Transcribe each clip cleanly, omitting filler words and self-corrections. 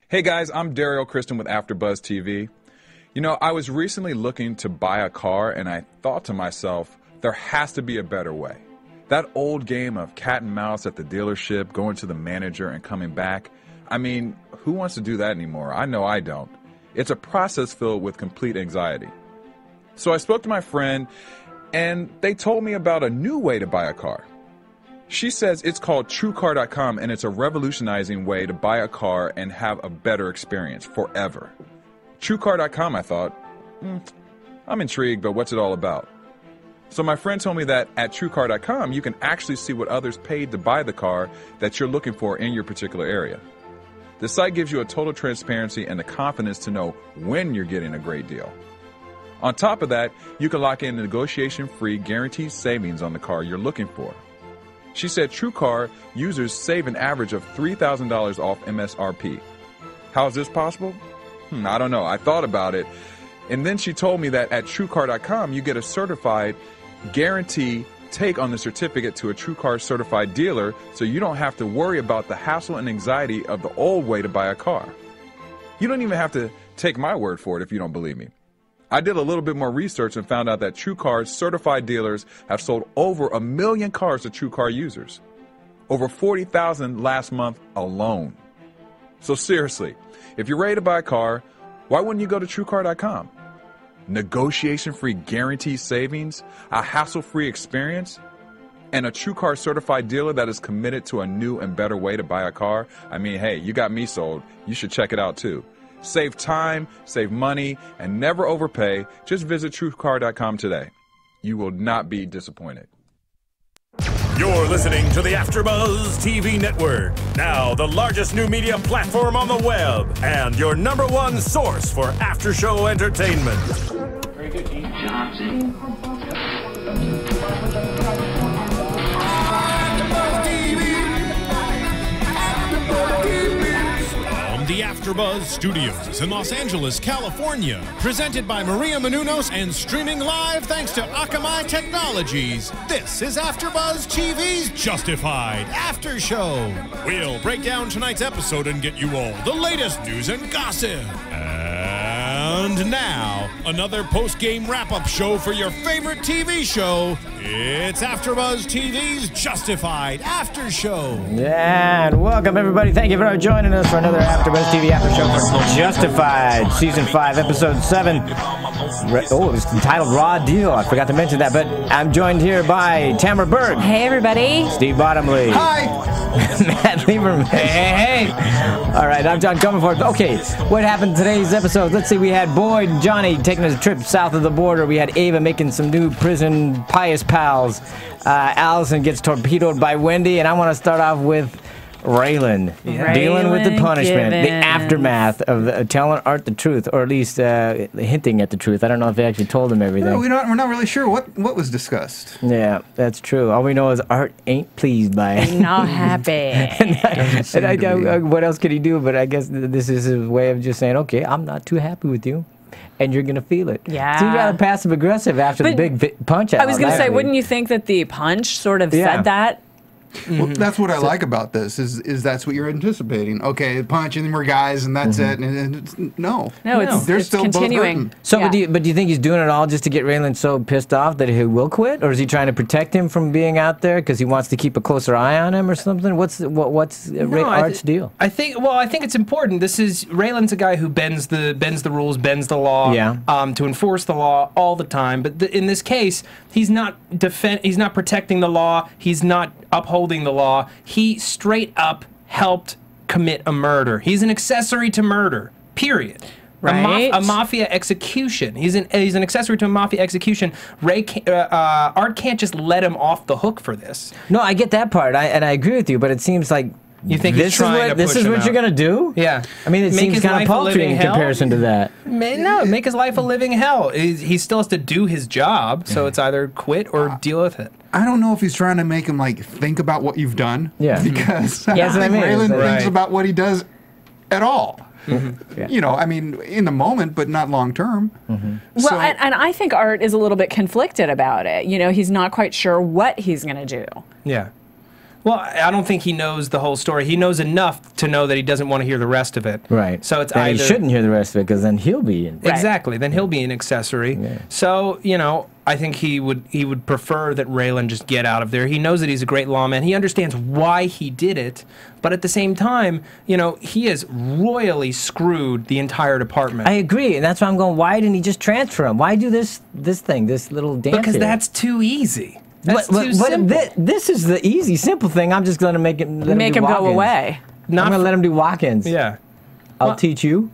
Hey guys, I'm Daryl Kristen with AfterBuzz TV. You know, I was recently looking to buy a car and I thought to myself, there has to be a better way. That old game of cat and mouse at the dealership, going to the manager and coming back, I mean, who wants to do that anymore? I know I don't. It's a process filled with complete anxiety. So I spoke to my friend and they told me about a new way to buy a car. She says it's called TrueCar.com and it's a revolutionizing way to buy a car and have a better experience forever. TrueCar.com, I thought, I'm intrigued, but what's it all about? So my friend told me that at TrueCar.com you can actually see what others paid to buy the car that you're looking for in your particular area. The site gives you a total transparency and the confidence to know when you're getting a great deal. On top of that, you can lock in negotiation-free guaranteed savings on the car you're looking for. She said TrueCar users save an average of $3,000 off MSRP. How is this possible? I don't know. I thought about it. And then she told me that at TrueCar.com you get a certified guarantee take on the certificate to a TrueCar certified dealer, so you don't have to worry about the hassle and anxiety of the old way to buy a car. You don't even have to take my word for it if you don't believe me. I did a little bit more research and found out that TrueCar's certified dealers have sold over 1 million cars to TrueCar users. Over 40,000 last month alone. So seriously, if you're ready to buy a car, why wouldn't you go to TrueCar.com? Negotiation-free guaranteed savings, a hassle-free experience, and a TrueCar certified dealer that is committed to a new and better way to buy a car. I mean, hey, you got me sold. You should check it out too. Save time, save money, and never overpay. Just visit TrueCar.com today. You will not be disappointed. You're listening to the AfterBuzz TV Network, now the largest new media platform on the web, and your #1 source for after-show entertainment. Very good, Keith Johnson. The AfterBuzz Studios in Los Angeles, California. Presented by Maria Menounos and streaming live thanks to Akamai Technologies. This is AfterBuzz TV's Justified After Show. We'll break down tonight's episode and get you all the latest news and gossip. And now, another post-game wrap-up show for your favorite TV show. It's AfterBuzz TV's Justified After Show. Yeah, and welcome everybody. Thank you for joining us for another AfterBuzz TV After Show for Justified, Season 5, Episode 7. Oh, it's entitled Raw Deal. I forgot to mention that, but I'm joined here by Tamara Berg. Hey, everybody. Steve Bottomley. Hi. Matt Lieberman. Hey. All right, I'm John Comerford. Okay, what happened in today's episode? Let's see, we had Boyd and Johnny taking a trip south of the border. We had Ava making some new prison pious pals. Allison gets torpedoed by Wendy, and I want to start off with Raylan dealing with the punishment, the aftermath of telling Art the truth, or at least hinting at the truth. I don't know if they actually told him everything. No, we're not really sure what was discussed. Yeah, that's true. All we know is Art ain't pleased by it. Not happy. What else could he do? But I guess this is his way of just saying, okay, I'm not too happy with you. And you're going to feel it. Yeah. Seems rather passive-aggressive after the big punch out. I was going to say, wouldn't you think that the punch sort of said that? Well, that's what I like about this, is that's what you're anticipating. Okay, punch, and then we're guys, and that's it. And it's, no, they're it's still continuing. both So, but do you think he's doing it all just to get Raylan so pissed off that he will quit, or is he trying to protect him from being out there because he wants to keep a closer eye on him or something? What's Art's deal? I think it's important. This is Raylan's a guy who bends the rules, bends the law, to enforce the law all the time. But in this case, he's not protecting the law. He's not upholding the law. He straight up helped commit a murder. He's an accessory to murder. Period. Right. A mafia execution. He's an accessory to a mafia execution. Art can't just let him off the hook for this. No, I get that part, and I agree with you. But it seems like you think this is what you're gonna do? Yeah. I mean, it seems kind of paltry in comparison to that. No, make his life a living hell. He still has to do his job, so it's either quit or deal with it. I don't know if he's trying to make him think about what you've done. Yeah. Because I don't think Raylan thinks about what he does at all. Yeah. You know, I mean, in the moment, but not long term. Well, so, and I think Art is a little bit conflicted about it. You know, he's not quite sure what he's going to do. Yeah. Well, I don't think he knows the whole story. He knows enough to know that he doesn't want to hear the rest of it. Right. So it's then either he shouldn't hear the rest of it because then he'll be in. Exactly. Then he'll be an accessory. Yeah. So, you know, I think he would prefer that Raylan just get out of there. He knows that he's a great lawman. He understands why he did it, but at the same time, you know, he has royally screwed the entire department. I agree, and that's why I'm going, why didn't he just transfer him? Why do this little dance Because here? that's too easy. That's too simple. This is the easy, simple thing. I'm just going to make him go away. I'm going to let him do walk-ins. Yeah. I'll teach you.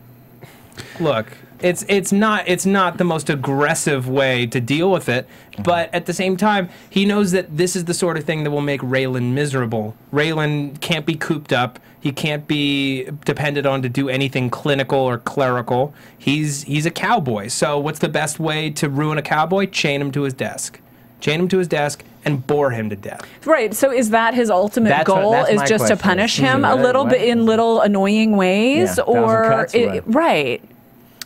Look, it's not the most aggressive way to deal with it, but at the same time, he knows that this is the sort of thing that will make Raylan miserable. Raylan can't be cooped up. He can't be depended on to do anything clinical or clerical. He's a cowboy. So what's the best way to ruin a cowboy? Chain him to his desk. Chain him to his desk and bore him to death. Right. So is that his ultimate goal? Is just to punish him a little bit in little annoying ways, or right?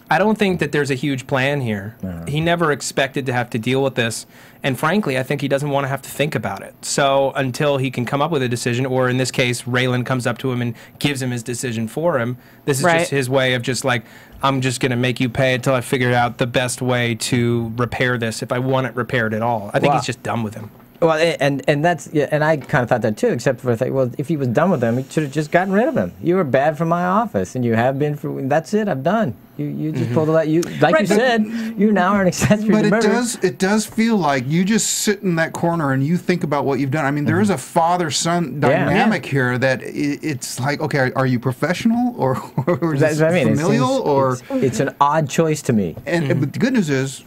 I don't think that there's a huge plan here. He never expected to have to deal with this, and frankly, I think he doesn't want to have to think about it. So until he can come up with a decision, or in this case, Raylan comes up to him and gives him his decision for him, this is just his way of just like, I'm just going to make you pay until I figure out the best way to repair this, if I want it repaired at all. I think he's just done with him. Well, and that's and I kind of thought that too, except for well, if he was done with him, he should have just gotten rid of him. You were bad for my office, and you have been for. That's it. I'm done. You just pulled a lot. You like you said, you now are an accessory. But to murder. it does feel like you just sit in that corner and you think about what you've done. I mean, there is a father-son dynamic here that it's like, okay, are you professional or is this familial or it's an odd choice to me. And but the good news is,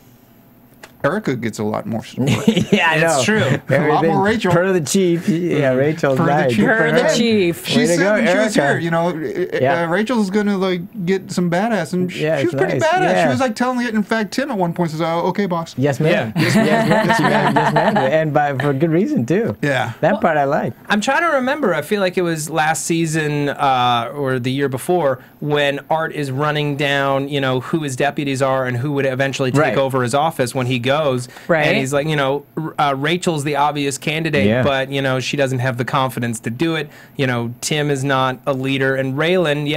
Erica gets a lot more support. Yeah, I know. It's true. A lot more Rachel. Per the chief. Yeah, Rachel's right. Per the chief. She said when she was here, you know, Rachel's going to like get some badass, and she was pretty badass. Yeah. She was like telling it. In fact, Tim at one point says, "Oh, okay, boss." Yes, ma'am. Yes, ma'am. And for good reason too. Yeah. That part I like. I'm trying to remember. I feel like it was last season or the year before when Art is running down, you know, who his deputies are and who would eventually take over his office when he goes. Right. And he's like, you know, Rachel's the obvious candidate, but, you know, she doesn't have the confidence to do it. You know, Tim is not a leader. And Raylan,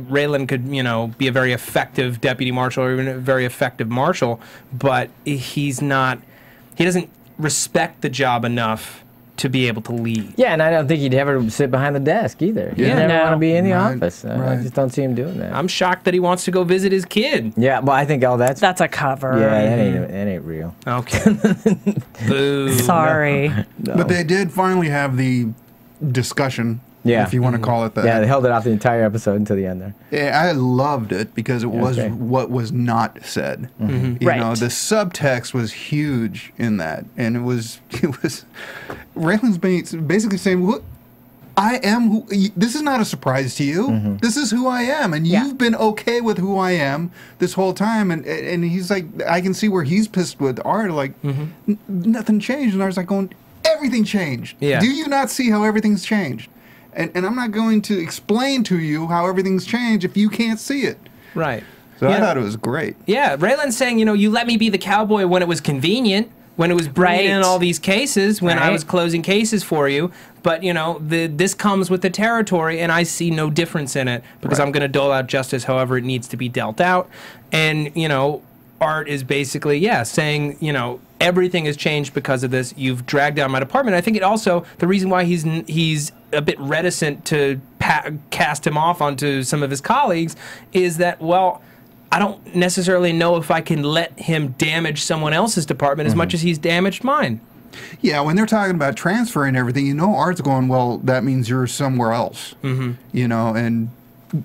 Raylan could, you know, be a very effective deputy marshal or even a very effective marshal, but he doesn't respect the job enough to be able to lead. Yeah, and I don't think he'd ever sit behind the desk either. He'd never want to be in the office. I just don't see him doing that. I'm shocked that he wants to go visit his kid. Yeah, well, I think all that's a cover. Yeah, that ain't real. Okay. Boo. Sorry. No. But they did finally have the discussion. Yeah. If you want to call it that. Yeah, they held it off the entire episode until the end there. Yeah, I loved it because it was what was not said. You know, the subtext was huge in that. And it was Raylan's basically saying, "Look, I am who, this is not a surprise to you. This is who I am. And you've been okay with who I am this whole time." And he's like, I can see where he's pissed with Art, like, nothing changed. And Art's like going, everything changed. Yeah. Do you not see how everything's changed? And I'm not going to explain to you how everything's changed if you can't see it. Right. So I thought it was great. Yeah, Raylan's saying, you know, you let me be the cowboy when it was convenient, when it was bringing in all these cases, when I was closing cases for you. But, you know, this comes with the territory, and I see no difference in it because I'm going to dole out justice however it needs to be dealt out. And, you know, Art is basically, saying, you know, everything has changed because of this. You've dragged down my department. I think it also, the reason why he's a bit reticent to cast him off onto some of his colleagues is that, well, I don't necessarily know if I can let him damage someone else's department as much as he's damaged mine. Yeah, when they're talking about transferring everything, you know, Art's going, well, that means you're somewhere else. You know, and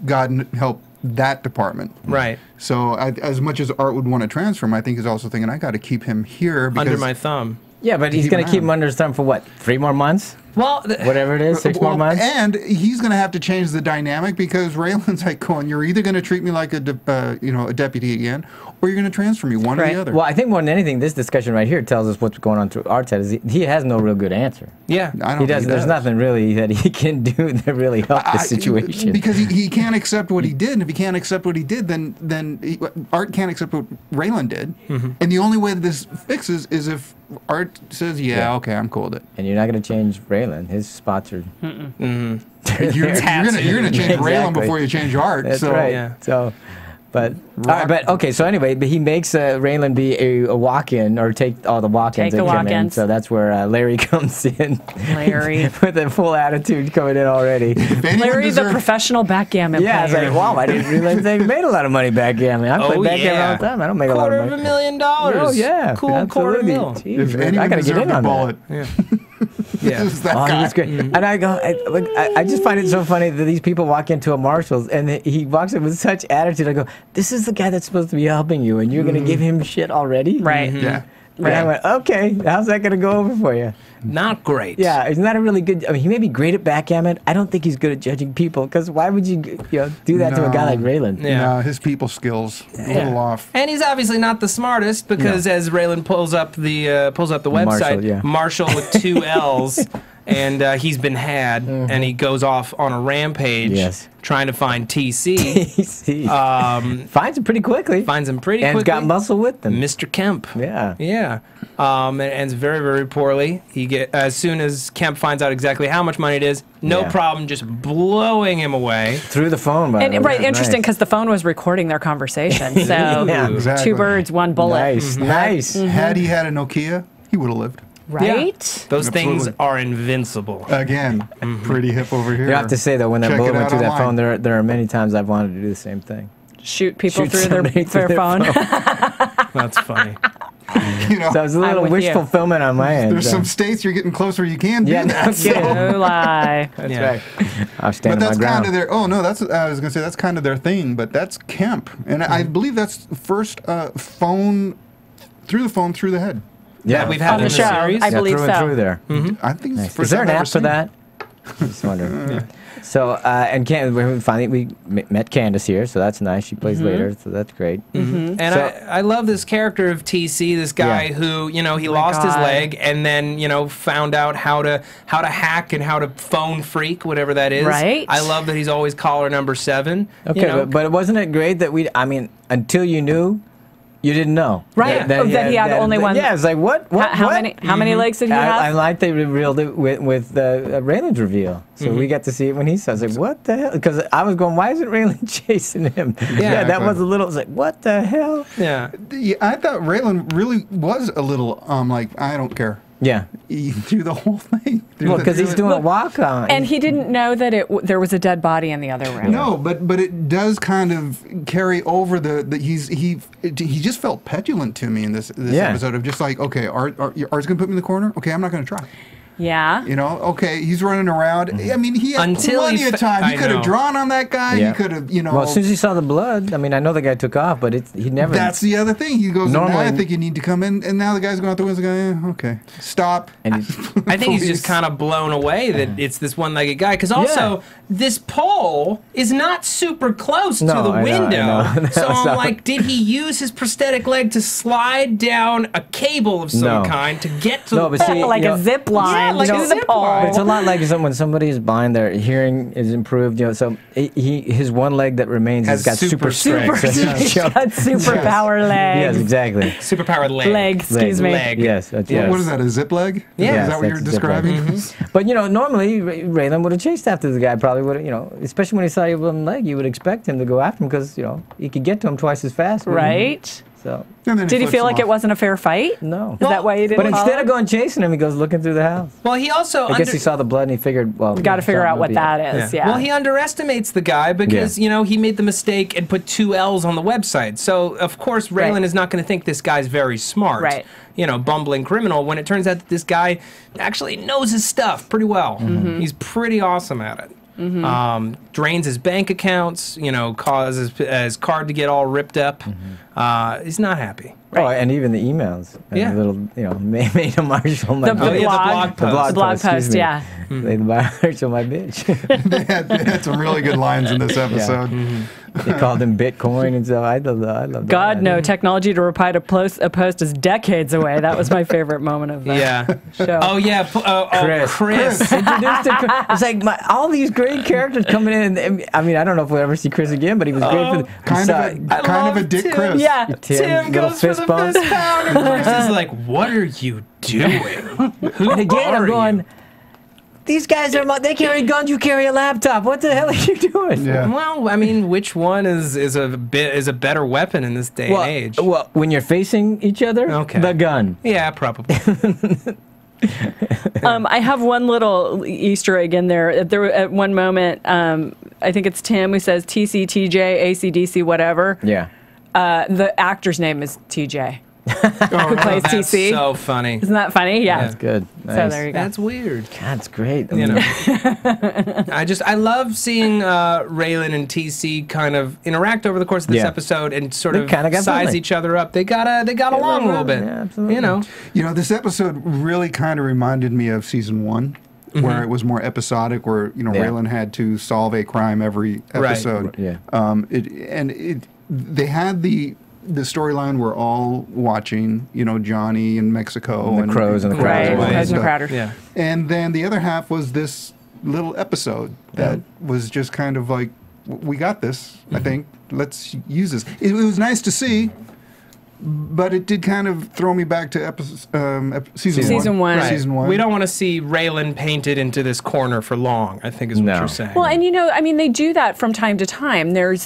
God help that department. Right. So as much as Art would want to transfer him, I think he's also thinking, I got to keep him here. Under my thumb. Yeah, but he's going to keep him under his thumb for what, 3 more months? Well, whatever it is, 6 more months. And he's going to have to change the dynamic because Raylan's like going, you're either going to treat me like a deputy again, or you're going to transfer me, one or the other. Well, I think more than anything, this discussion right here tells us what's going on through Art's head. Is he has no real good answer. Yeah, I don't think there's nothing really that he can do that really help the situation. Because he can't accept what he did, and if he can't accept what he did, then Art can't accept what Raylan did. And the only way that this fixes is if Art says, okay, I'm cool with it. And you're not going to change Raylan. Raylan. His spots are. You're gonna change Raylan before you change Art. That's so. right. Yeah. So. But okay, so anyway, but he makes Raylan be a walk-in or take all the walk-ins that come in. So that's where Larry comes in. Larry with a full attitude coming in already. Larry, the professional backgammon player. Yeah, I was like, wow, I didn't realize they made a lot of money backgammon. I play backgammon all the time. I don't make a lot of money. $250,000. Oh yeah, cool, absolutely. $250,000. If anyone I gotta get in on bullet. that. Yeah. This is that Oh, guy. he was great. And I go, I just find it so funny that these people walk into a Marshall's and he walks in with such attitude. I go, this is the guy that's supposed to be helping you, and you're going to give him shit already? Right. Yeah. And I went, okay, how's that going to go over for you? Not great. Yeah, isn't that a really good? I mean, he may be great at backgammon. I don't think he's good at judging people. Because why would you do that to a guy like Raylan? Yeah. No, his people skills a little off. And he's obviously not the smartest because as Raylan pulls up the website, Marshall with 2 L's, and he's been had, and he goes off on a rampage trying to find TC. Finds him pretty quickly. And got muscle with him. Mr. Kemp. Yeah. Yeah. And ends very, very poorly. As soon as Kemp finds out exactly how much money it is, no problem, just blowing him away. Through the phone, by the way. Right, interesting, because the phone was recording their conversation. So exactly. 2 birds, 1 bullet. Nice, nice. Had he had a Nokia, he would have lived. Right? Yeah. Those things are invincible. Again, pretty hip over here. You have to say, though, when that bullet went through that online. phone, there are many times I've wanted to do the same thing. Shoot people through their phone. That's funny. So it's a little wish fulfillment on my end. There's some states you're getting closer you can do that. No lie. That's right. I'm standing But that's my ground. kind of their. Oh no, I was gonna say that's kind of their thing. But that's Kemp, and I believe that's first phone through the head. Yeah, we've had on the show. series. I believe through so. and through there. I think it's the Is first there an I've ever app for seen. that? Just wondering. So, and finally we met Candace here, so that's nice. She plays later, so that's great. And I love this character of TC, this guy who, he lost his leg and then, found out how to hack and how to phone freak, whatever that is. Right. I love that he's always caller number 7. Okay, but wasn't it great that until you knew, you didn't know. Right. That he had only one. Yeah, it's like, what? How many legs did he have? I like they revealed it with Raylan's reveal. So we got to see it when he says, like, what the hell? Because I was going, why isn't Raylan chasing him? Yeah, that was a little, it's like, what the hell? Yeah. I thought Raylan really was a little, like, I don't care. Yeah. He threw the whole thing. Well, because he's doing a walk-on. And he didn't know that there was a dead body in the other room. No, but it does kind of carry over he just felt petulant to me in this episode of just like, okay, Art's gonna put me in the corner. Okay, I'm not gonna try. Yeah. Okay, he's running around. I mean, he had plenty of time. He could have drawn on that guy. Yeah. He could have, Well, as soon as he saw the blood, I mean, I know the guy took off, but he never. That's the other thing. He goes, now I think you need to come in. And now the guy's going out the window going, okay, stop. And I think he's just kind of blown away that it's this one-legged guy. Because also, this pole is not super close to the window. I know. So I'm like, did he use his prosthetic leg to slide down a cable of some kind to get to the pole? Like a zip line. Yeah, like a zip line. But it's a lot like when somebody is blind, their hearing is improved. So his one leg that remains has got super strength. He's got superpower legs. Yes, exactly. Superpowered leg. Excuse me. Yes. What is that? A zip leg? Yeah. Is that what you're describing? But normally Raylan would have chased after the guy. Probably would have. Especially when he saw your one leg, you would expect him to go after him because he could get to him twice as fast. Right. So did he feel like it wasn't a fair fight? No. Is that why he didn't? But instead of going chasing him, he goes looking through the house. Well, he also I guess he saw the blood and he figured, well, got to figure out what that is. Yeah. Well, he underestimates the guy because he made the mistake and put 2 L's on the website. So of course Raylan is not going to think this guy's very smart. Right. Bumbling criminal. When it turns out that this guy actually knows his stuff pretty well. He's pretty awesome at it. Drains his bank accounts, causes his card to get all ripped up. He's not happy. Right. Oh, and even the emails. And the little, made a Marshall. The blog post, yeah. Made the Marshall my bitch. they had some really good lines in this episode. They called him Bitcoin and so I love that. God, no. Technology to reply to a post is decades away. That was my favorite moment of the show. Oh, yeah. Chris. Introduced to Chris. It's like all these great characters coming in. I mean, I don't know if we'll ever see Chris again, but he was great for the... Kind of a dick Tim. Chris. Yeah. Tim goes for the fist pound, and Chris is like, what are you doing? And again, I'm going... These guys they carry guns, you carry a laptop. What the hell are you doing? Yeah. Well, I mean, which one is a better weapon in this day and age? Well, when you're facing each other, the gun. Yeah, probably. I have one little Easter egg in there. At one moment, I think it's Tim who says TC, TJ, ACDC, whatever. Yeah. The actor's name is TJ. Who plays that's TC. so funny. Isn't that funny? Yeah. That's good. Nice. So there you go. That's weird. That's great. You know, I love seeing Raylan and TC kind of interact over the course of this episode and sort of size each other up. They got along a little bit. Yeah, absolutely. You know, this episode really kind of reminded me of season 1. Where it was more episodic, where Raylan had to solve a crime every episode. Right. Yeah. They had the storyline we're all watching, Johnny in Mexico and the Crows and the Crowder. Yeah. And then the other half was this little episode that was just kind of like, we got this. I think let's use this. It was nice to see. But it did kind of throw me back to season 1. Right. Season 1. We don't want to see Raylan painted into this corner for long, I think is what you're saying. Well, and they do that from time to time. There was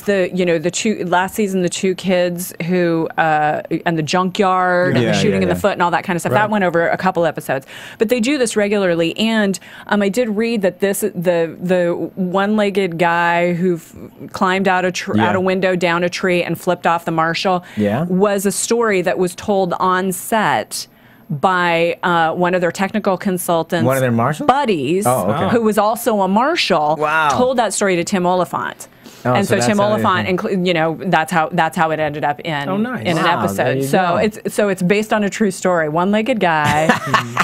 the last season, the 2 kids who and the junkyard and the shooting in the foot and all that kind of stuff. Right. That went over a couple episodes. But they do this regularly. And I did read that the one-legged guy who climbed out a window down a tree and flipped off the marshal was a story that was told on set by one of their technical consultants, one of their marshals buddies, who was also a marshal. Told that story to Tim Oliphant. And so Tim Oliphant, that's how it ended up in an episode. So it's based on a true story. One-legged guy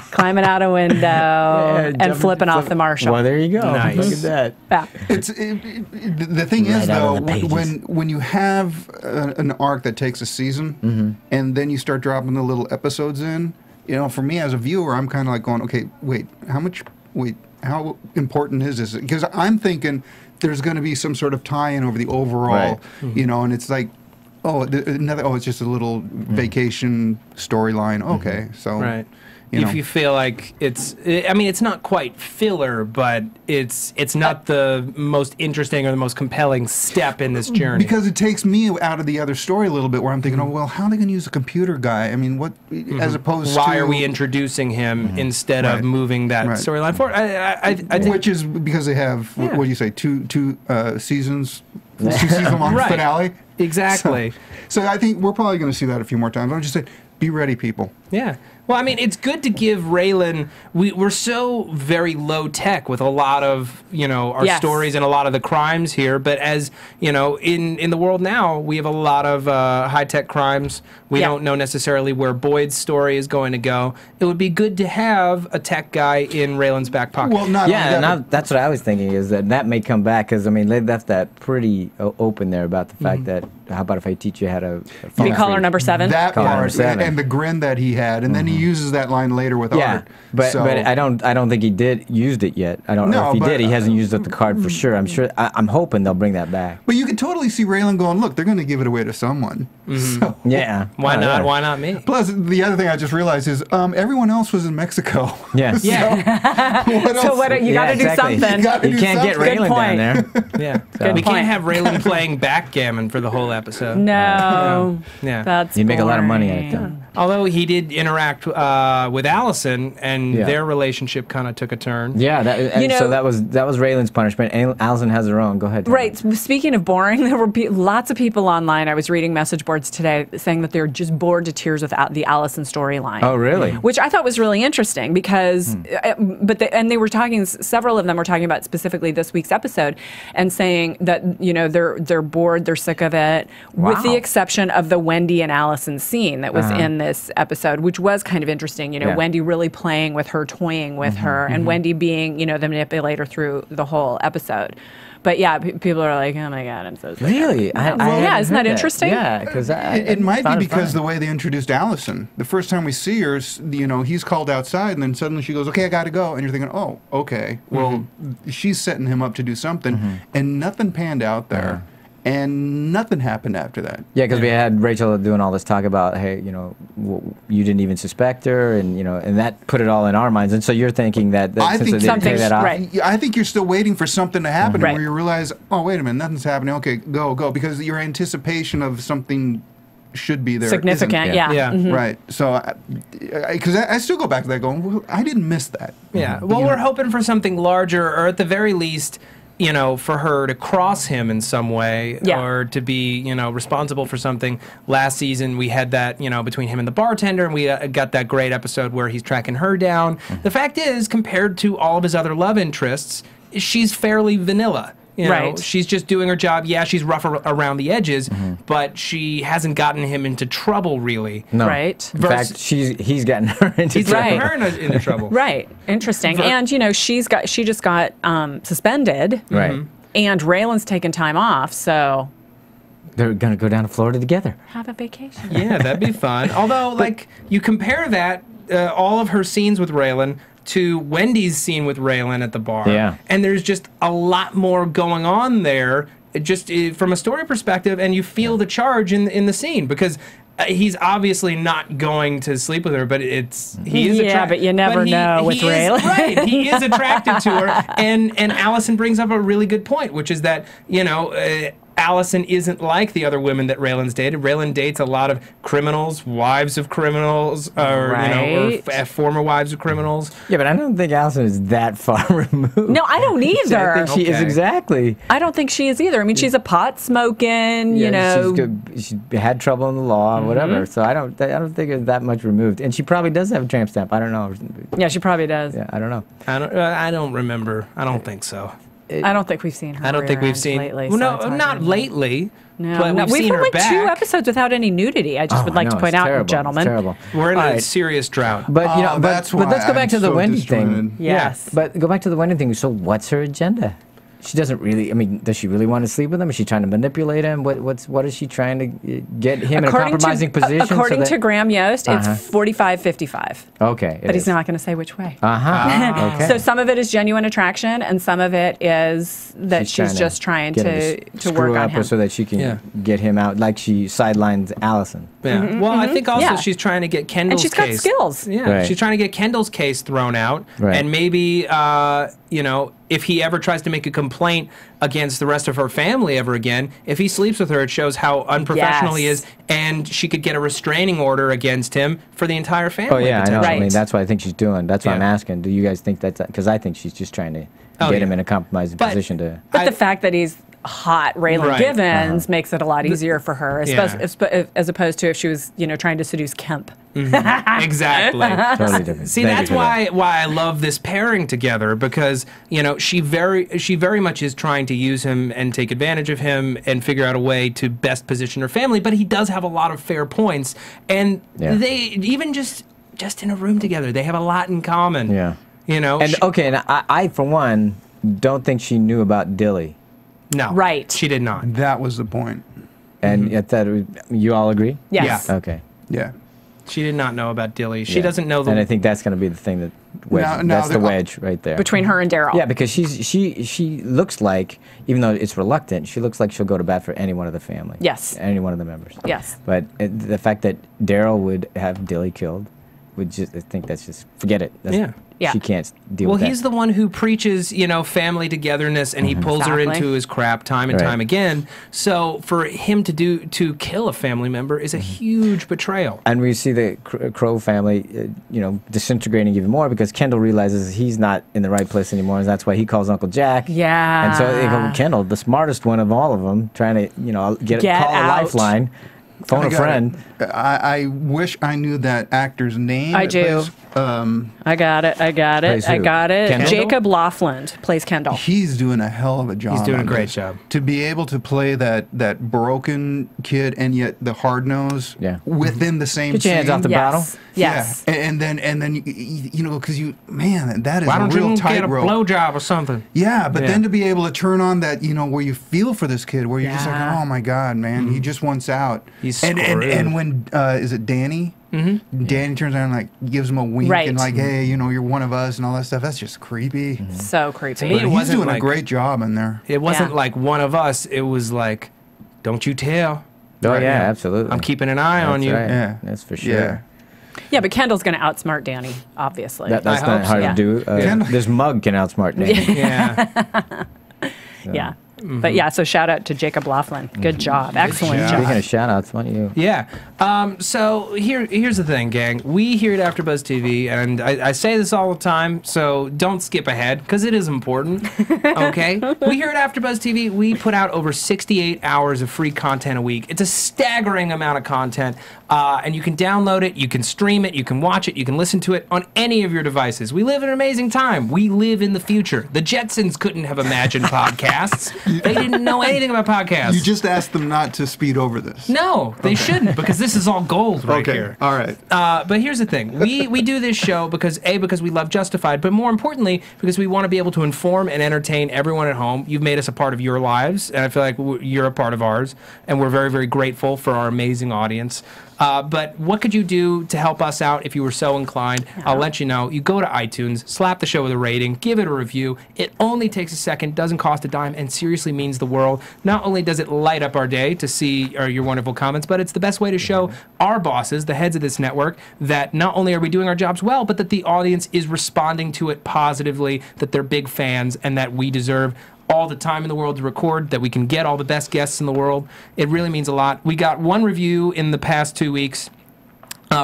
climbing out a window and flipping off the marshal. Well, there you go. Nice. Look at that. Yeah. The thing is, though, when you have an arc that takes a season and then you start dropping the little episodes in, for me as a viewer, I'm kind of like going, okay, how important is this? Because I'm thinking there's going to be some sort of tie-in over the overall, and it's like, it's just a little vacation storyline. Okay, so if you feel like it's not quite filler, but it's not the most interesting or the most compelling step in this journey. Because it takes me out of the other story a little bit, where I'm thinking, how are they going to use a computer guy? I mean, what as opposed to why are we introducing him instead of moving that storyline forward? I think which is because they have what do you say, two seasons, 2-season-long finale. Exactly. So I think we're probably going to see that a few more times. I'm just saying, be ready, people. Yeah. Well, I mean, it's good to give Raylan. We're so very low tech with a lot of our stories and a lot of the crimes here. But as in the world now, we have a lot of high tech crimes. We don't know necessarily where Boyd's story is going to go. It would be good to have a tech guy in Raylan's back pocket. Well, that's what I was thinking, is that may come back, because they left that pretty open there about the fact that how about if I teach you how to be caller number 7? That part and the grin that he had, and then he uses that line later with Art. But I don't think he used it yet. I don't know if he did. He hasn't used up the card for sure. I'm hoping they'll bring that back. But you could totally see Raylan going, look, they're going to give it away to someone. So, why not? Why not me? Plus, the other thing I just realized is everyone else was in Mexico. Yes. You got to do something. You can't get Raylan down there. We can't have Raylan playing backgammon for the whole episode. No. That's you'd make a lot of money at it, though. Although he did interact with Allison, and their relationship kind of took a turn. Yeah, so that was Raylan's punishment. Allison has her own. Go ahead. Right. Speaking of boring, there were lots of people online. I was reading message boards today saying that they're just bored to tears with the Allison storyline. Oh, really? Which I thought was really interesting because, they were talking. Several of them were talking about specifically this week's episode, and saying that they're bored, they're sick of it, with the exception of the Wendy and Allison scene that was in this episode, which was kind of interesting. Wendy really playing with her, toying with her, and Wendy being, the manipulator through the whole episode. But people are like, oh my God, I'm so sorry. Really? Isn't that interesting? Yeah, because it might be because the way they introduced Allison. The first time we see her, he's called outside, and then suddenly she goes, okay, I got to go. And you're thinking, oh, okay. Well, she's setting him up to do something, and nothing panned out there. And nothing happened after that. Yeah, because we had Rachel doing all this talk about, hey, you know, you didn't even suspect her, and you know, and that put it all in our minds. And so you're thinking that I since think they didn't pay that off, right. I think you're still waiting for something to happen Right. where you realize, oh, wait a minute, nothing's happening. Okay, go, because your anticipation of something should be there. Significant, isn't. yeah. Mhm. Right. So, because I still go back to that going, well, I didn't miss that. Yeah. Well, we're hoping for something larger, or at the very least, you know, for her to cross him in some way, or to be, you know, responsible for something. Last season, we had that, you know, between him and the bartender, and we got that great episode where he's tracking her down. The fact is, compared to all of his other love interests, she's fairly vanilla. You know, she's just doing her job. Yeah, she's rough around the edges, but she hasn't gotten him into trouble, really. no. Right. In fact, he's gotten her into He's trouble. gotten her into trouble. Right. Interesting. And you know, she just got suspended. Right. And Raylan's taken time off, so They're going to go down to Florida together. have a vacation. Yeah, that'd be fun. Although, like, you compare that, all of her scenes with Raylan to Wendy's scene with Raylan at the bar. Yeah. And there's just a lot more going on there, just from a story perspective, and you feel the charge in the scene, because he's obviously not going to sleep with her, but he is attracted. But you never know with Raylan. Right, he is attracted to her, and Allison brings up a really good point, which is that, you know, Allison isn't like the other women that Raylan's dated. Raylan dates a lot of criminals, wives of criminals, or you know, or former wives of criminals. Yeah, but I don't think Allison is that far removed. No, I don't either. I think she is exactly. I don't think she is either. I mean, she's a pot smoking, you know. She had trouble in the law, whatever. So I don't think it's that much removed. And she probably does have a tramp stamp. I don't know. Yeah, she probably does. Yeah, I don't know. I don't remember. I don't think so. I don't think we've seen her. I don't think we've rear-end seen. lately. Well, so it's no, hard not to know. lately. No, but we've seen had her like back. 2 episodes without any nudity. I just would like to point out, gentlemen. It's terrible. We're in All a right. serious drought. But you know, that's but let's why go back to I'm the so Wendy disjointed. thing. Yes. But go back to the Wendy thing. So what's her agenda? She doesn't really. I mean, does she really want to sleep with him? Is she trying to manipulate him? What is she trying to get him in a compromising position? According to Graham Yost, it's 45-55. Okay. But he's not going to say which way. Okay. So some of it is genuine attraction, and some of it is that she's to just trying get him to screw work on up him. so that she can get him out, like she sidelined Allison. Yeah. Well, I think also she's trying to get Kendall's And she's got case. skills. Yeah. Right. She's trying to get Kendall's case thrown out, and maybe you know, if he ever tries to make a complaint against the rest of her family ever again, if he sleeps with her, it shows how unprofessional he is, and she could get a restraining order against him for the entire family. Oh yeah, I know. Right. I mean, that's what I think she's doing. That's why I'm Yeah. asking. Do you guys think that's because I think she's just trying to get him in a compromising position to. But the fact that he's hot Raylan Right. Givens makes it a lot easier for her, Yeah. as opposed to if she was, you know, trying to seduce Kemp. Exactly. Totally different. See, Thank that's you for that. why I love this pairing together, because you know she very much is trying to use him and take advantage of him and figure out a way to best position her family. But he does have a lot of fair points, and they even just in a room together, they have a lot in common. Yeah. You know. And okay, and I for one don't think she knew about Dilly. No. Right. She did not. That was the point. And at that, you all agree? Yes. Yeah. Okay. Yeah. She did not know about Dilly. She doesn't know the. And I think that's going to be the thing that that's the wedge right there. Between her and Daryl. Yeah, because she looks like, even though it's reluctant, she looks like she'll go to bat for any one of the family. Yes. Any one of the members. Yes. But the fact that Daryl would have Dilly killed, I think that's just forget it. Yeah. Yeah. She can't deal Well, with that. he's the one who preaches, you know, family togetherness, and he pulls her Exactly. into his crap time and Right. time again. So for him to kill a family member is a huge betrayal. And we see the Crow family, you know, disintegrating even more because Kendall realizes he's not in the right place anymore, and that's why he calls Uncle Jack. Yeah. And so they go, Kendall, the smartest one of all of them, trying to, you know, Get call a out. lifeline, phone a friend. I wish I knew that actor's name. I that do. plays, I got it. Plays who? Kendall? Jacob Laughlin plays Kendall. He's doing a hell of a job. He's doing a on great this. job. To be able to play that broken kid and yet the hard nose within the same Get your hands scene. off the bottle. Yes. Yeah. And then you know, because that is Why a don't real you get a tightrope. blowjob or something? Yeah, but then to be able to turn on that, you know, where you feel for this kid, where you're just like, Yeah. oh my God, man, he just wants out. He's and screwed. when is it Danny? Mm-hmm. Danny turns around and like gives him a wink Right. and like, hey, you know, you're one of us and all that stuff. That's just creepy. So creepy. me, But it he's wasn't doing like- a great job in there. It wasn't Yeah. like one of us. It was like don't you tell. Oh, yeah, absolutely. I'm keeping an eye on you. Right. Yeah. That's for sure. Yeah, but Kendall's going to outsmart Danny, obviously. That's I not hope hard so. to do. This mug can outsmart Danny. Yeah. Yeah. But yeah, so shout out to Jacob Laughlin. Good job. Excellent job. Speaking of shout outs, why don't you? Yeah. So here's the thing, gang. We here at AfterBuzz TV, and I say this all the time, so don't skip ahead, because it is important, okay? We here at AfterBuzz TV, we put out over 68 hours of free content a week. It's a staggering amount of content, and you can download it, you can stream it, you can watch it, you can listen to it on any of your devices. We live in an amazing time. We live in the future. The Jetsons couldn't have imagined podcasts. They didn't know anything about podcasts. You just asked them not to speed over this. No, they shouldn't, because this is all gold right here. All right. But here's the thing. We do this show because we love Justified, but more importantly, because we want to be able to inform and entertain everyone at home. You've made us a part of your lives, and I feel like you're a part of ours, and we're very, very grateful for our amazing audience. But what could you do to help us out if you were so inclined? I'll let you know. You go to iTunes, slap the show with a rating, give it a review. It only takes a second, doesn't cost a dime, and seriously means the world. Not only does it light up our day to see your wonderful comments, but it's the best way to show our bosses, the heads of this network, that not only are we doing our jobs well, but that the audience is responding to it positively, that they're big fans, and that we deserve all the time in the world to record, that we can get all the best guests in the world. It really means a lot. We got one review in the past 2 weeks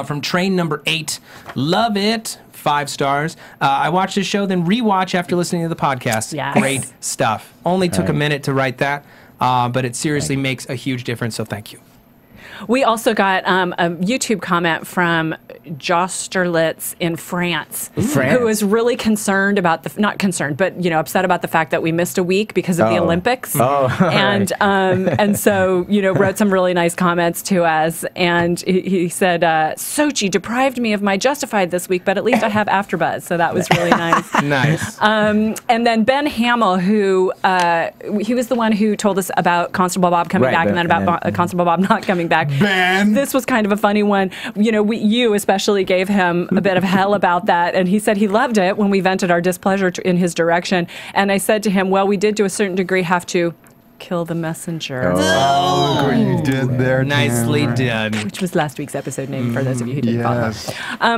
from Train Number 8. Love it. 5 stars. I watched this show, then rewatch after listening to the podcast. Yes. Great stuff. Only took a minute to write that, but it seriously makes a huge difference, so thank you. We also got a YouTube comment from Josterlitz in France, who was really concerned about not concerned, but upset about the fact that we missed a week because of the Olympics. And so wrote some really nice comments to us, and he said, Sochi deprived me of my Justified this week, but at least I have AfterBuzz, so that was really nice. Nice. And then Ben Hamill, who he was the one who told us about Constable Bob coming back, and then about Constable Bob not coming back. Ben. This was kind of a funny one. You especially gave him a bit of hell about that, and he said he loved it when we vented our displeasure in his direction. And I said to him, well, we did to a certain degree have to kill the messenger. Oh, you did there. Nicely Tamara. done. Which was last week's episode name for those of you who didn't follow.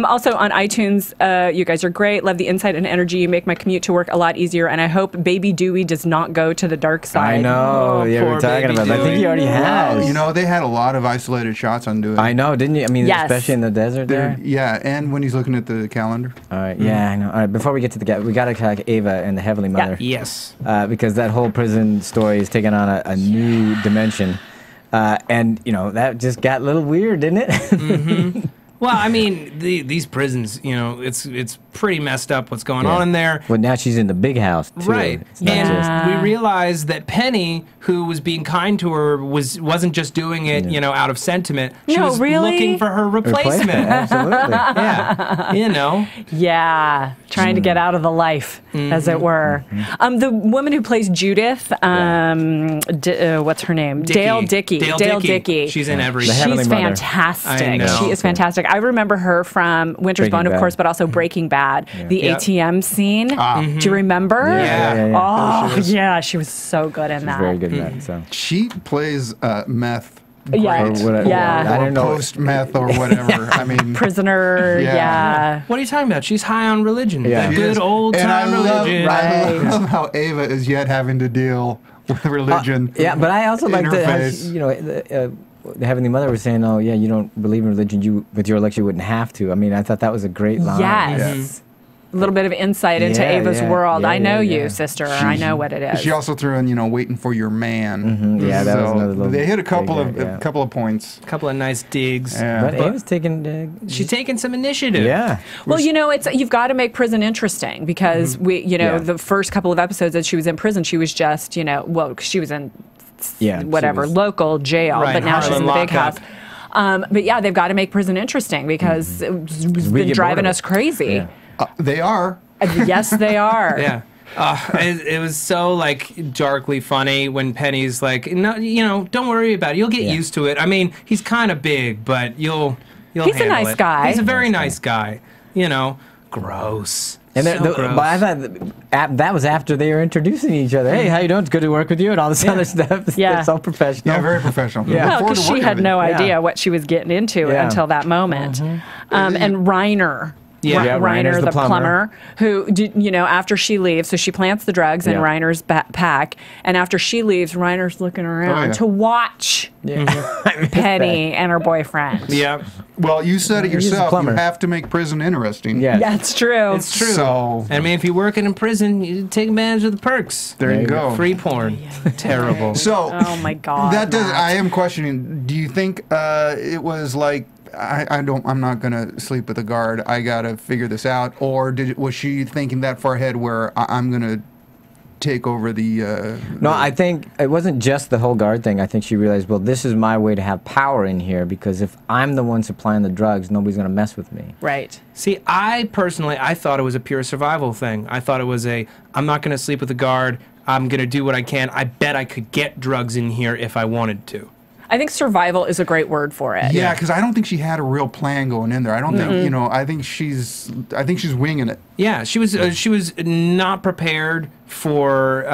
Also on iTunes, you guys are great. Love the insight and energy. You make my commute to work a lot easier, and I hope Baby Dewey does not go to the dark side. I know. We're talking about that. I think he already has. They had a lot of isolated shots on Dewey. I know, didn't you? I mean, Yes. especially in the desert there. Yeah, and when he's looking at the calendar. All right, yeah, I know. All right, before we get to the we got to talk Ava and the Heavenly Mother. Yes. Because that whole prison story is taking on a new dimension. And, that just got a little weird, didn't it? Mm-hmm. Well, I mean, these prisons, it's pretty messed up what's going on in there. Well, now she's in the big house, too. Right. And we realized that Penny, who was being kind to her, wasn't just doing it, out of sentiment. She was looking for her replacement. Absolutely. Yeah. Yeah, trying to get out of the life, as it were. The woman who plays Judith, what's her name? Dale Dickey. Dale Dickey. She's in everything. She's fantastic. I know. She is fantastic. I remember her from Winter's Bone, of course, but also Breaking Bad. The ATM scene. Do you remember? Yeah. Oh, yeah. She was so good in that. Very good in that. So. She plays meth. Yeah. I don't know. Post meth or whatever. I mean, prisoner. Yeah. What are you talking about? She's high on religion. Yeah. Good old time religion. I love how Ava is yet having to deal with religion. But I also like that. The Heavenly Mother was saying, "Oh, yeah, you don't believe in religion. With your election, you wouldn't have to." I mean, I thought that was a great line. Yes. A little bit of insight into Ava's world. I know you, sister. I know what it is. She also threw in, waiting for your man. Yeah, that was another little. They hit a couple of points. A couple of nice digs. Yeah. But Ava's taking. She's taking some initiative. Yeah. Well, it's you've got to make prison interesting because the first couple of episodes that she was in prison, she was just cause she was in local jail, but now she's in the big house. But yeah, they've got to make prison interesting because it's been driving us crazy. Yeah. They are. Yes, they are. Yeah. It was so darkly funny when Penny's like, no, don't worry about it. You'll get used to it. I mean, he's kind of big, but you'll He's a handle nice it. guy. He's a very nice guy. Gross. And but I thought that was after they were introducing each other. Hey, how you doing? It's good to work with you, and all this other stuff. Yeah, it's all professional. Yeah, very professional. Yeah, well, because she had no idea what she was getting into until that moment. And Reiner. Yeah, Reiner, the plumber, who, after she leaves, so she plants the drugs in Reiner's pack, and after she leaves, Reiner's looking around to watch Penny and her boyfriend. Yeah. Well, you said it yourself. You have to make prison interesting. Yeah, that's true. It's true. So, I mean, if you're working in prison, you take advantage of the perks. There you go. Free porn. Terrible. So, oh my God. That does. I am questioning. Do you think it was like, I'm not gonna sleep with a guard. I gotta figure this out. Or was she thinking that far ahead, where I'm gonna take over the? No, I think it wasn't just the whole guard thing. I think she realized, well, this is my way to have power in here, because if I'm the one supplying the drugs, nobody's gonna mess with me. Right. See, I personally thought it was a pure survival thing. I thought it was I'm not gonna sleep with a guard. I'm gonna do what I can. I bet I could get drugs in here if I wanted to. I think survival is a great word for it. Yeah, because I don't think she had a real plan going in there. I don't think I think she's winging it. Yeah, she was not prepared for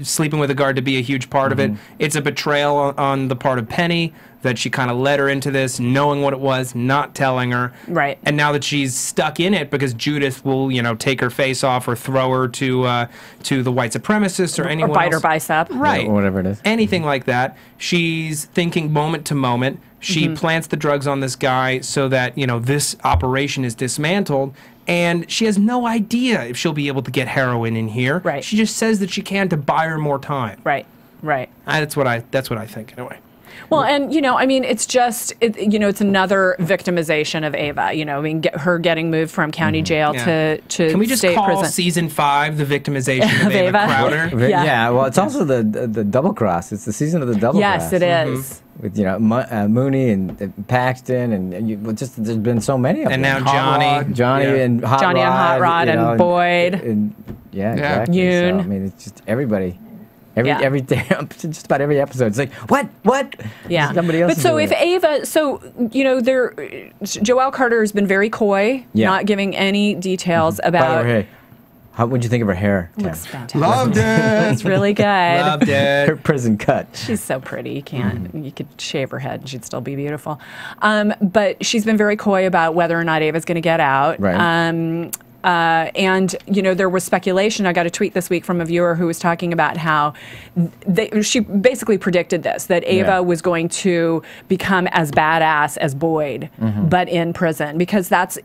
sleeping with a guard to be a huge part of it. It's a betrayal on the part of Penny that she kind of led her into this, knowing what it was, not telling her. Right. And now that she's stuck in it because Judith will, take her face off or throw her to the white supremacists or anyone else. Or bite else. her bicep. Right. Or whatever it is. Anything like that. She's thinking moment to moment. She plants the drugs on this guy so that, this operation is dismantled. And she has no idea if she'll be able to get heroin in here. Right. She just says that she can to buy her more time. Right. Right. That's what I think anyway. Well, and, it's just, it's another victimization of Ava. Her getting moved from county jail to Can we just state call prison. Season 5 the victimization of Ava Crowder? Yeah, well, it's also the double cross. It's the season of the double cross. Yes, it is. With, Mooney and Paxton, and there's been so many of them. And now Johnny and Hot Johnny Rod, and Hot Rod and Boyd. Exactly. Yoon. So, I mean, it's just everybody. Every day, just about every episode, it's like, what? Yeah. Somebody else. But so if Ava, Joelle Carter has been very coy, not giving any details about. Hey, how would you think of her hair? Looks fantastic. Loved it. It's really good. Loved it. Her prison cut. She's so pretty. You can't. You could shave her head and she'd still be beautiful. But she's been very coy about whether or not Ava's going to get out. Right. And there was speculation. I got a tweet this week from a viewer who was talking about how she basically predicted this, that Ava was going to become as badass as Boyd, but in prison, because that's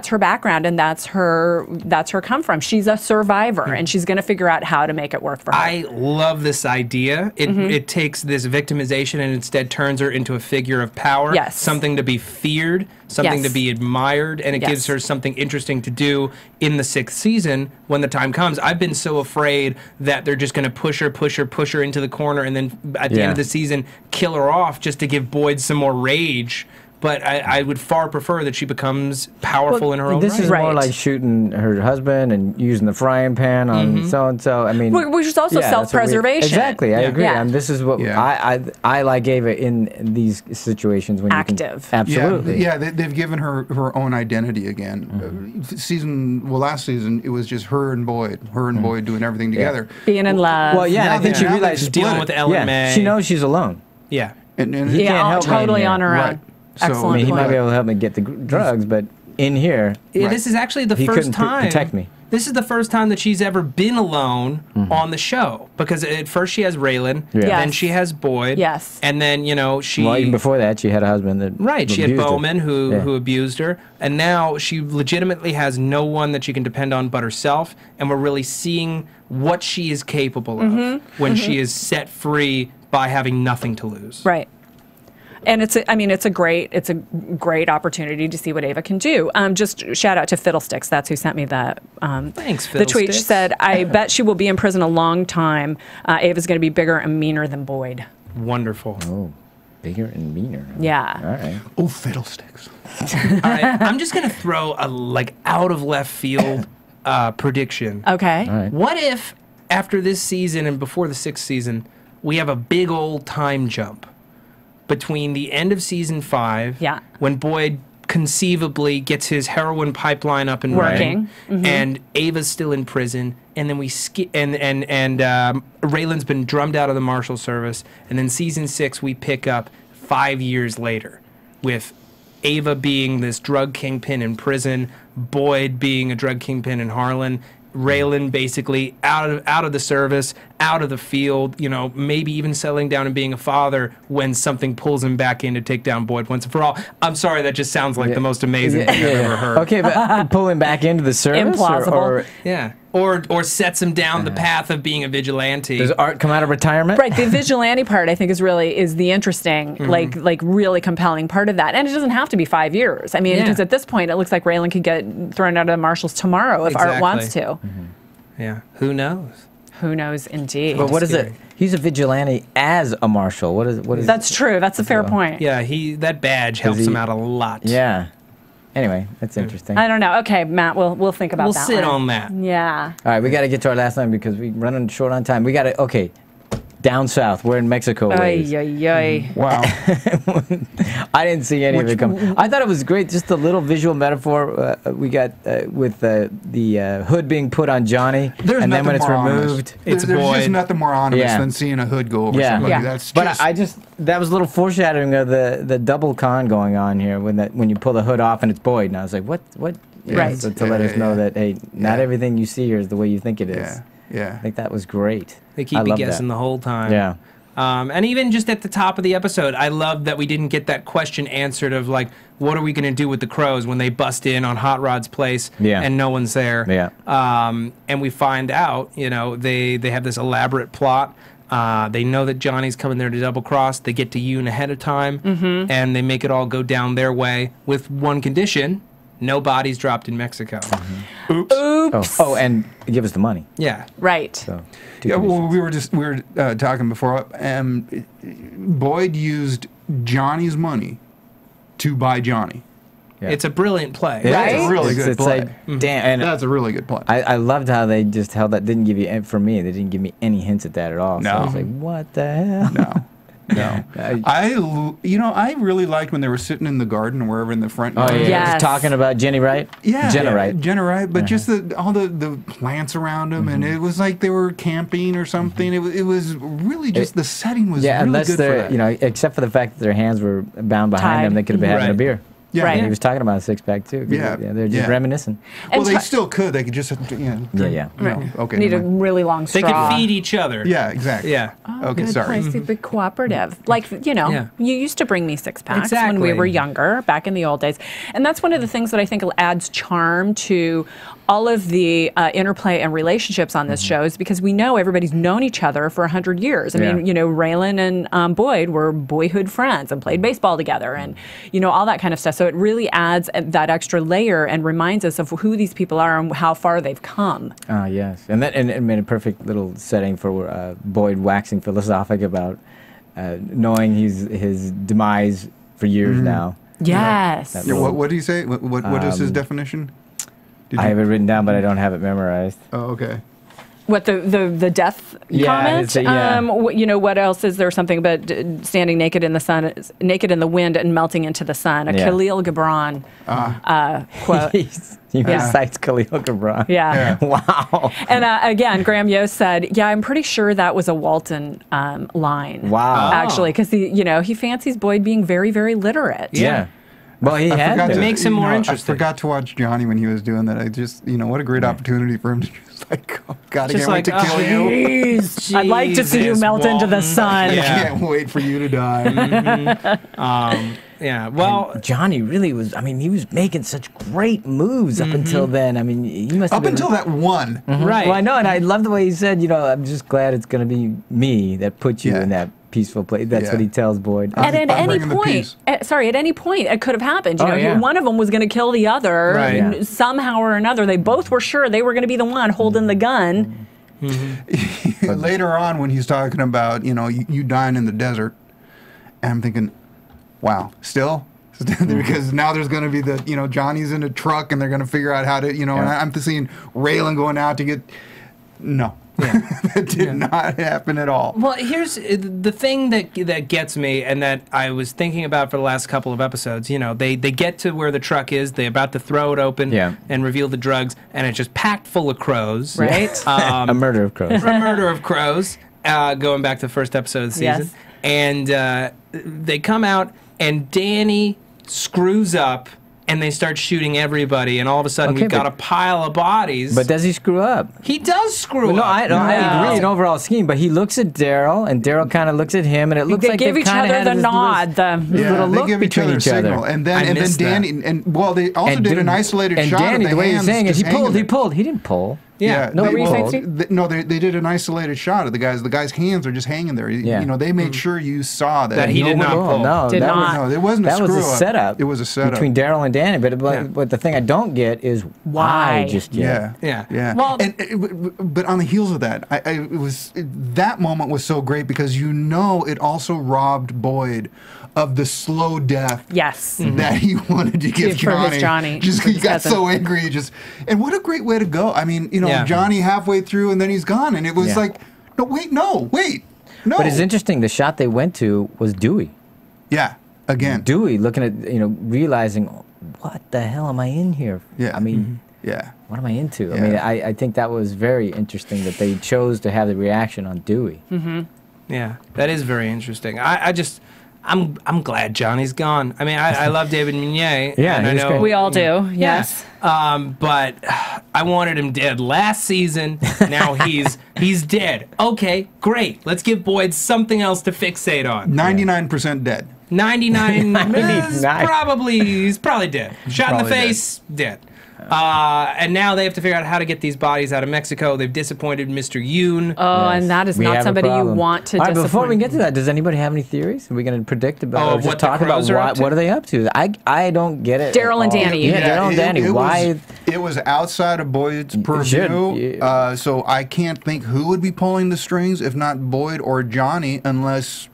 her background and that's her come from. She's a survivor and she's going to figure out how to make it work for her. I love this idea. It takes this victimization and instead turns her into a figure of power, something to be feared, something to be admired, and it gives her something interesting to do in the 6th season when the time comes. I've been so afraid that they're just going to push her into the corner, and then at the end of the season kill her off just to give Boyd some more rage. But I would far prefer that she becomes powerful in her own right. This is more like shooting her husband and using the frying pan on so-and-so. I mean, which is also self-preservation. Exactly, I agree. And this is what I like Ava in these situations. When active. You can, absolutely. Yeah, they've given her own identity again. Last season, it was just her and Boyd doing everything together. Being in love. Well, I think she realized she's dealing with Ellen May. She knows she's alone. Yeah. And he can't help totally me on her own. Right. So, Excellent. I mean, he might be able to help me get the drugs, but in here, this is actually the he first couldn't time. Protect me. This is the first time that she's ever been alone on the show, because at first she has Raylan, then she has Boyd, and then she. Well, even before that, she had a husband that she had Bowman who abused her, and now she legitimately has no one that she can depend on but herself, and we're really seeing what she is capable of when she is set free by having nothing to lose. Right. And it's a great opportunity to see what Ava can do. Just shout out to Fiddlesticks. That's who sent me that. Thanks, Fiddlesticks. The tweet said, "I bet she will be in prison a long time. Ava's going to be bigger and meaner than Boyd." Wonderful. Oh, bigger and meaner. Yeah. All right. Oh, Fiddlesticks. All right. I'm just going to throw a out of left field prediction. Okay. All right. What if after this season and before the 6th season, we have a big old time jump between the end of season 5, when Boyd conceivably gets his heroin pipeline up and working, and Ava's still in prison, and then we Raylan's been drummed out of the Marshal Service, and then season 6 we pick up 5 years later with Ava being this drug kingpin in prison, Boyd being a drug kingpin in Harlan, Raylan basically out of the service, out of the field, you know, maybe even settling down and being a father when something pulls him back in to take down Boyd once and for all. I'm sorry, that just sounds like the most amazing thing I've ever heard. Okay, but pull him back into the service? Implausible. Or sets him down the path of being a vigilante. Does Art come out of retirement? Right, the vigilante part I think is the interesting, like really compelling part of that. And it doesn't have to be 5 years. I mean, because at this point it looks like Raylan could get thrown out of the Marshals tomorrow if Art wants to. Yeah, who knows? Who knows, indeed. But what is it? He's a vigilante as a marshal. What is? That's true. That's a fair point. Yeah, that badge helps him out a lot. Yeah. Anyway, that's interesting. I don't know. Okay, Matt, we'll think about that. We'll sit on that. Yeah. All right, we got to get to our last line because we're running short on time. We got to, okay, down south. We're in Mexico. Wow. I didn't see any of it come. I thought it was great, just the little visual metaphor we got with the hood being put on Johnny. Then when it's removed, there's just nothing more ominous than seeing a hood go over somebody. That's but that was a little foreshadowing of the double con going on here when you pull the hood off and it's Boyd. And I was like, what? Right. So to let us know that, hey, not everything you see here is the way you think it is. Yeah. I think that was great. They keep you guessing the whole time. Yeah. And even just at the top of the episode, I love that we didn't get that question answered of like, what are we going to do with the crows when they bust in on Hot Rod's place and no one's there? Yeah. And we find out, you know, they have this elaborate plot. They know that Johnny's coming there to double cross. They get to Yoon ahead of time, and they make it all go down their way with one condition. No bodies dropped in Mexico. Oops. Oh, and give us the money. Yeah. Right. So, well, we were talking before. Boyd used Johnny's money to buy Johnny. Yeah. It's a brilliant play. Right? It's a really good play. Like, damn, and that's a really good play. I loved how they just held that. Didn't give you, for me, they didn't give me any hints at that at all. No. So I was like, what the hell? No. I really liked when they were sitting in the garden or wherever in the front yard. Oh, yeah. Yes. Talking about Jenny Wright? Yeah. Jenna Wright. Jenna Wright, but just all the plants around them, and it was like they were camping or something. It was really just, the setting was really unless good for they're, that. you know, except for the fact that their hands were bound behind them, they could have been having a beer. Yeah. Right. And he was talking about a six-pack, too. They're just reminiscing. Well, they still could. They could just, drink. Right. Okay. Need a really long straw. They could feed each other. Yeah, exactly. Yeah. Oh, okay, good sorry. place to be cooperative. Like, you used to bring me six-packs when we were younger, back in the old days. And that's one of the things that I think adds charm to all of the interplay and relationships on this show is because we know everybody's known each other for 100 years. I mean, Raylan and Boyd were boyhood friends and played baseball together and, all that kind of stuff. So it really adds that extra layer and reminds us of who these people are and how far they've come. Yes. And it made a perfect little setting for Boyd waxing philosophic about knowing his demise for years now. Yes. What do you say? What is his definition? I have it written down, but I don't have it memorized. Oh, okay. What the death comment? What else is there? Something about standing naked in the sun, naked in the wind, and melting into the sun. A Khalil Gibran quote. He recites Khalil Gibran. Yeah. Wow. And again, Graham Yost said, "Yeah, I'm pretty sure that was a Walton line." Wow. Actually, because he fancies Boyd being very, very literate. Yeah. Well, he had it makes him more interesting. I forgot to watch Johnny when he was doing that. I just, what a great opportunity for him to just God, I can't wait to kill you. I'd like to see you melt into the sun. I can't wait for you to die. Yeah, well, and Johnny really was. I mean, he was making such great moves up until then. I mean, he must have up until that one, right? Well, I know, and I love the way he said, I'm just glad it's going to be me that put you in that peaceful place. That's what he tells Boyd. And at any point, it could have happened. One of them was going to kill the other somehow or another. They both were sure they were going to be the one holding the gun. Later on, when he's talking about you dying in the desert, and I'm thinking, wow, still. Because now there's going to be Johnny's in a truck and they're going to figure out how to and I'm seeing Raylan going out to get. No. That did not happen at all. Well, here's the thing that gets me, and that I was thinking about for the last couple of episodes. You know, they get to where the truck is, they're about to throw it open and reveal the drugs, and it's just packed full of crows. Right. A murder of crows. A murder of crows, going back to the first episode of the season. Yes. And they come out, and Danny screws up, and they start shooting everybody, and all of a sudden we've got a pile of bodies. But does he screw up? He does screw up. No, I agree in overall scheme, but he looks at Daryl, and Daryl kind of looks at him, and it looks like give each other the nod, the little they look give between each other. signal. And then Danny, they also did an isolated shot Danny, of the way hands. he's saying is he pulled. He didn't pull. Yeah. No, they did an isolated shot of the guys. The guy's hands are just hanging there. Yeah. You know, they made sure you saw that he did not pull. No, did not. No, it wasn't a screw up. That was a setup. It was a setup between Daryl and Danny. But the thing I don't get is why just yet. Yeah. Well, but on the heels of that, that moment was so great because you know it also robbed Boyd of the slow death that he wanted to give Johnny. He got so angry. And what a great way to go. I mean, you know, Johnny halfway through and then he's gone. And it was like, no. But it's interesting. The shot they went to was Dewey. Yeah, again. Dewey looking at, realizing, what the hell am I in here? Yeah. I mean, what am I into? I mean, I think that was very interesting that they chose to have the reaction on Dewey. Mm-hmm. Yeah, that is very interesting. I'm glad Johnny's gone. I mean, I love David Meunier. Yeah, and I know we all do. Yes. But I wanted him dead last season. Now he's dead. Okay, great. Let's give Boyd something else to fixate on. 99% dead. 99. He's probably dead. Shot in the face, dead. And now they have to figure out how to get these bodies out of Mexico. They've disappointed Mr. Yoon. Oh, and that is not somebody you want to disappoint. Before we get to that, does anybody have any theories? Are we going to predict about what the crows are up to? What are they up to? I don't get it. Daryl and Danny. Daryl and Danny. Why? It was outside of Boyd's purview, so I can't think who would be pulling the strings if not Boyd or Johnny, unless...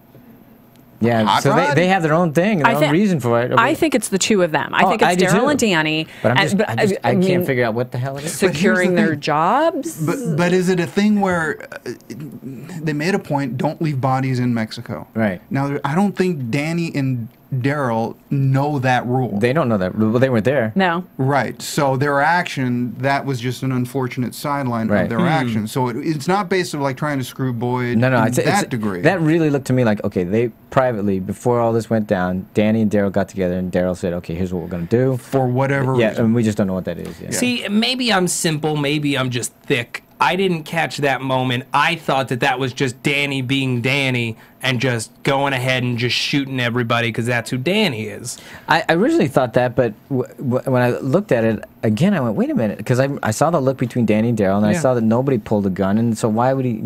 Yeah, so they have their own thing, their own reason for it. I think it's the two of them. I think it's Daryl and Danny. But I can't figure out what the hell it is. Securing their jobs. But is it a thing where they made a point, don't leave bodies in Mexico? Right. Now, I don't think Danny and Daryl know that rule. They don't know that rule. Well, they weren't there. No. Right. So their action, that was just an unfortunate sideline of their action. So it's not based on like trying to screw Boyd to that degree. That really looked to me like, okay, they privately, before all this went down, Danny and Daryl got together and Daryl said, okay, here's what we're going to do. For whatever reason. Yeah, and we just don't know what that is yet. See, maybe I'm simple, maybe I'm just thick. I didn't catch that moment. I thought that was just Danny being Danny and just going ahead and just shooting everybody because that's who Danny is. I originally thought that, but when I looked at it again, I went, wait a minute, because I saw the look between Danny and Daryl, and I saw that nobody pulled a gun, and so why would he,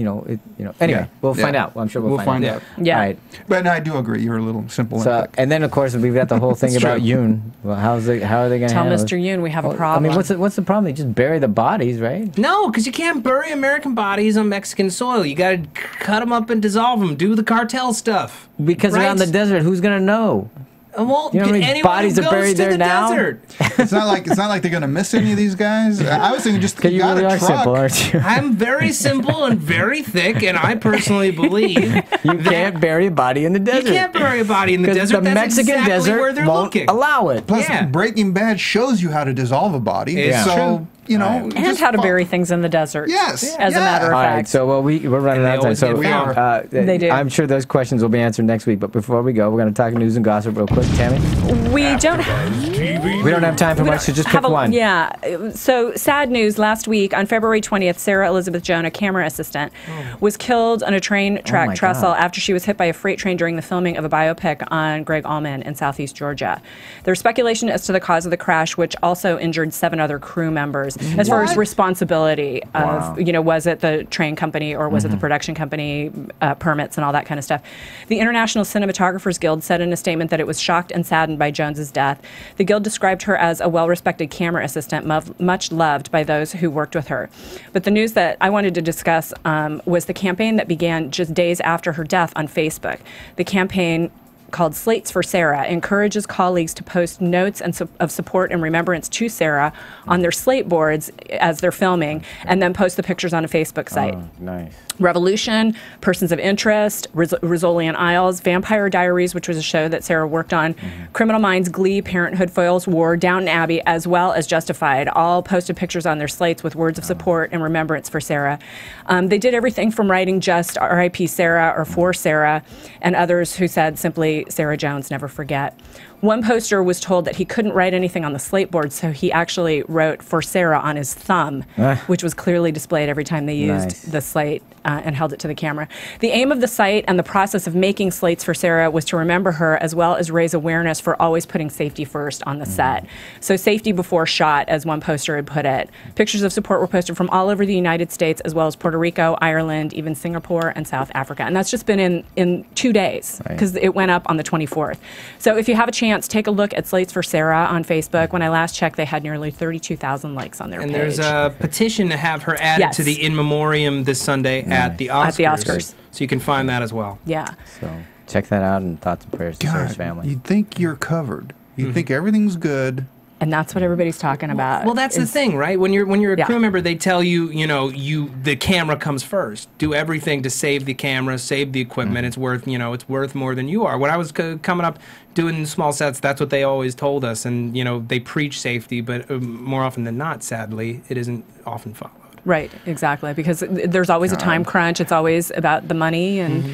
Anyway, we'll find out. Well, I'm sure we'll find out. Yeah. All right. But I do agree, you're a little simple. So, and then, of course, we've got the whole thing about Yoon. Well, how are they going to tell handle Mr. Yoon we have a problem? I mean, what's the problem? They just bury the bodies, right? No, because you can't bury American bodies on Mexican soil. You got to cut them up and dissolve them. Do the cartel stuff. Because they're on the desert. Who's going to know? Well, you know how many bodies are buried there now? It's not like they're gonna miss any of these guys. I was thinking just you got a truck. Simple, aren't you? I'm very simple and very thick, and I personally believe you can't bury a body in the desert. You can't bury a body in the desert. The Mexican desert where they're won't looking. allow it. Plus, Breaking Bad shows you how to dissolve a body. It's true. And how to bury things in the desert. Yes. As a matter of fact. All right, so we're running out of time. So we are. They do. I'm sure those questions will be answered next week. But before we go, we're going to talk news and gossip real quick. Tammy? We don't have time for much, so just pick one. Yeah. So sad news. Last week, on February 20th, Sarah Elizabeth Joan, a camera assistant, was killed on a train track trestle after she was hit by a freight train during the filming of a biopic on Greg Allman in southeast Georgia. There's speculation as to the cause of the crash, which also injured 7 other crew members. As far as responsibility of, was it the train company or was it the production company, permits and all that kind of stuff. The International Cinematographers Guild said in a statement that it was shocked and saddened by Jones's death. The Guild described her as a well-respected camera assistant, much loved by those who worked with her. But the news that I wanted to discuss was the campaign that began just days after her death on Facebook. The campaign called Slates for Sarah encourages colleagues to post notes of support and remembrance to Sarah on their slate boards as they're filming, and then post the pictures on a Facebook site. Oh, nice. Revolution, Persons of Interest, Rizzoli and Isles, Vampire Diaries, which was a show that Sarah worked on, Criminal Minds, Glee, Parenthood, Foyle's War, Downton Abbey, as well as Justified, all posted pictures on their slates with words of support and remembrance for Sarah. They did everything from writing just R.I.P. Sarah or for Sarah, and others who said simply, Sarah Jones, never forget. One poster was told that he couldn't write anything on the slate board, so he actually wrote for Sarah on his thumb, which was clearly displayed every time they used the slate and held it to the camera. The aim of the site and the process of making slates for Sarah was to remember her as well as raise awareness for always putting safety first on the set. So safety before shot, as one poster had put it. Pictures of support were posted from all over the United States, as well as Puerto Rico, Ireland, even Singapore and South Africa. And that's just been in 2 days, because it went up on the 24th. So if you have a chance, take a look at Slates for Sarah on Facebook. When I last checked, they had nearly 32,000 likes on their page. And there's a petition to have her added to the in memoriam this Sunday at the Oscars. At the Oscars. So you can find that as well. Yeah. So check that out, and thoughts and prayers to Sarah's family. You'd think you're covered. You'd think everything's good. And that's what everybody's talking about. Well, that's the thing, right? When you're a crew member, they tell you, the camera comes first. Do everything to save the camera, save the equipment. It's worth, it's worth more than you are. When I was coming up doing small sets, that's what they always told us. And, they preach safety, but more often than not, sadly, it isn't often followed. Right, exactly, because there's always a time crunch. It's always about the money, and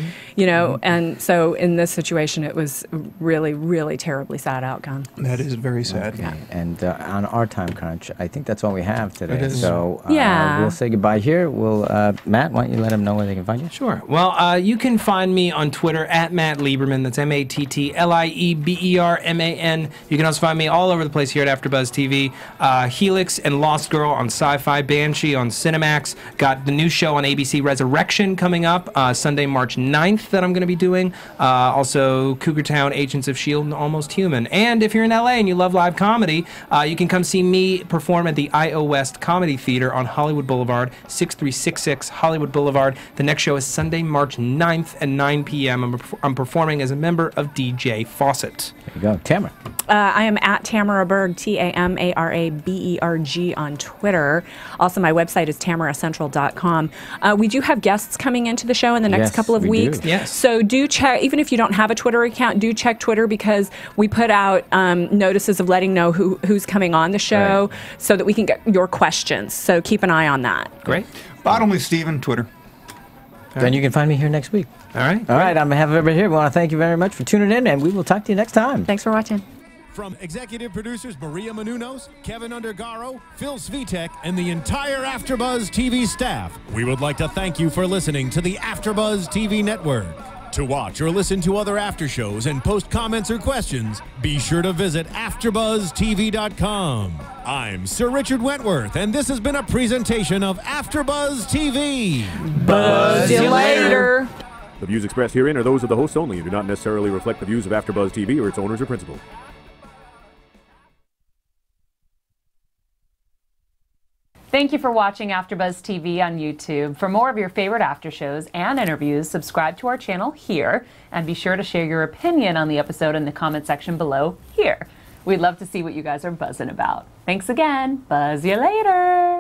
and so in this situation, it was really, really terribly sad outcome. That is very sad. Okay. And on our time crunch, I think that's all we have today. It is. So we'll say goodbye here. We'll Matt, why don't you let them know where they can find you? Sure. Well, you can find me on Twitter at Matt Lieberman. That's MattLieberman. You can also find me all over the place here at AfterBuzz TV. Helix and Lost Girl on Sci-Fi, Banshee on Cinemax. Got the new show on ABC, Resurrection, coming up Sunday, March 9th, that I'm going to be doing. Also, Cougar Town, Agents of S.H.I.E.L.D., and Almost Human. And if you're in LA and you love live comedy, you can come see me perform at the I.O. West Comedy Theater on Hollywood Boulevard, 6366 Hollywood Boulevard. The next show is Sunday, March 9th at 9 p.m. I'm performing as a member of DJ Fawcett. There you go. Tamara. I am at Tamara Berg, TamaraBerg on Twitter. Also, my website is tamaracentral.com. We do have guests coming into the show in the next couple of weeks. Yes. So do check, even if you don't have a Twitter account, do check Twitter, because we put out notices of letting know who's coming on the show so that we can get your questions. So keep an eye on that. Great. Bottomley Steven, Twitter. Then you can find me here next week. All right. All right. On behalf of everybody here, we want to thank you very much for tuning in, and we will talk to you next time. Thanks for watching. From executive producers Maria Menounos, Kevin Undergaro, Phil Svitek, and the entire AfterBuzz TV staff, we would like to thank you for listening to the AfterBuzz TV network. To watch or listen to other after shows and post comments or questions, be sure to visit AfterBuzzTV.com. I'm Sir Richard Wentworth, and this has been a presentation of AfterBuzz TV. Buzz you later. The views expressed herein are those of the hosts only and do not necessarily reflect the views of AfterBuzz TV or its owners or principals. Thank you for watching AfterBuzz TV on YouTube. For more of your favorite after shows and interviews, subscribe to our channel here, and be sure to share your opinion on the episode in the comment section below here. We'd love to see what you guys are buzzing about. Thanks again. Buzz you later.